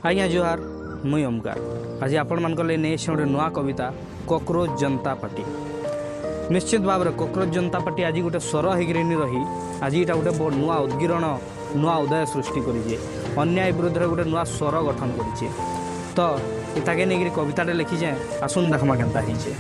आज्ञा जुहार मुई ओमकार आज आपण मान नहीं गोटे नुआ कविता कॉकरोच जनता पार्टी। निश्चित भाव में कॉकरोच जनता पार्टी आज गोटे स्वर होकर रही आज यहाँ गोटे नुआ उद्गिरण नुआ उदय सृष्टि करें अन्याय विरुद्ध में गोटे नुआ स्वर गठन कर तो इताके नहीं कविताटे लिखीचे आसुन देखमा केन्ता होइछे।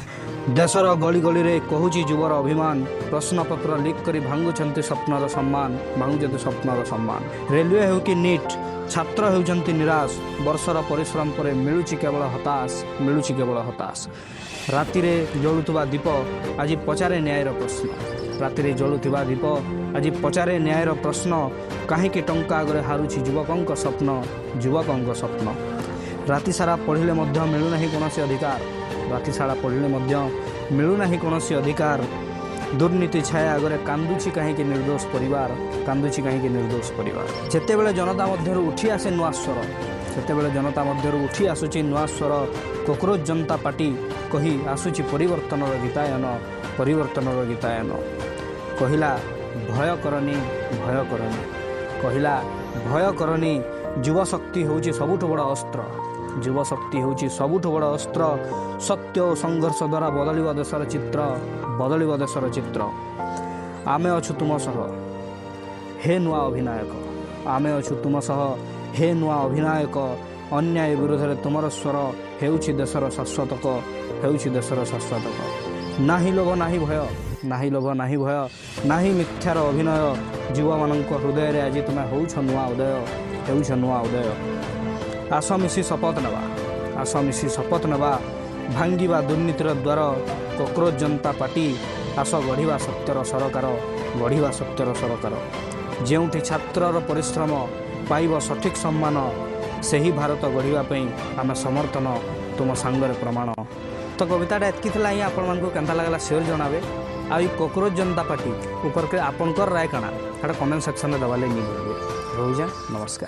देशर गली गली रे कहूची युवर अभिमान प्रश्नपत्र लिक करी भांगुछंती स्वप्नर सम्मान भांगुछंती स्वप्नर सम्मान। रेलवे हो कि नीट छात्र होउछंती निराश वर्षर परिश्रम पर मिलुची केवल हताश मिलुची केवल हताश। रातिरे जलुथुवा दीप आज पचारे न्यायर प्रश्न रातिरे जलुथुवा दीप आज पचारे न्यायर प्रश्न काहींकि टंका आगरे हारुची युवकंक स्वप्न युवकंक स्वप्न। राति सारा पढ़िले मिलूना कौन अधिकार राति सारा पढ़िले मिलूना कौन अधिकार। दुर्नीति छाया आगे कांदुची कहीं निर्दोष परिवार कांदुची कहीं निर्दोष परिवार। जितेबले जनता मध्य उठी आसे नुआ स्वर सेतेबेले जनता मध्य उठी आसुची नुआ स्वर कॉकरोच जनता पार्टी कही आसुची परिवर्तनर गीतायन कहिला भय करनी कहला भय करनी युवा शक्ति होउची सबुठु बड़ अस्त्र युवा शक्ति होउची सबुठु बड़ अस्त्र। सत्य और संघर्ष द्वारा बदलिबा देशर चित्र आमे अछु तुम सह हे नुआ अभिनायक आमे अछु तुम सह हे नुआ अभिनायक। अन्याय विरोध में तुमर स्वर हेउची देशर शाश्वतक हेउची देशर शाश्वतक। नाही लोभ नाही भय नाही लोभ नाही भय नाही मिथ्यार अभिनय। युवा मानक हृदय रे आज तुम होउछ नुआ उदय हेउछ नुआ उदय। आस मिसी शपथ नवा भांगिबा दुर्नीतिर द्वार कॉकरोच जनता पार्टी आस गढ़िबा सत्यर सरकार जेउठी छात्रर परिश्रम पाइब सठिक सम्मान सही भारत गढ़िबा आम समर्थन तुम सांगरे प्रमाण। तो कविताटा एतकी थिला ही आपण मानकु केनता लागला शेयर जणावे आ कॉकरोच जनता पार्टी ऊपर के आपनकर राय काना कमेंट सेक्शन में दबाले नहीं भूलिए। रोजा नमस्कार।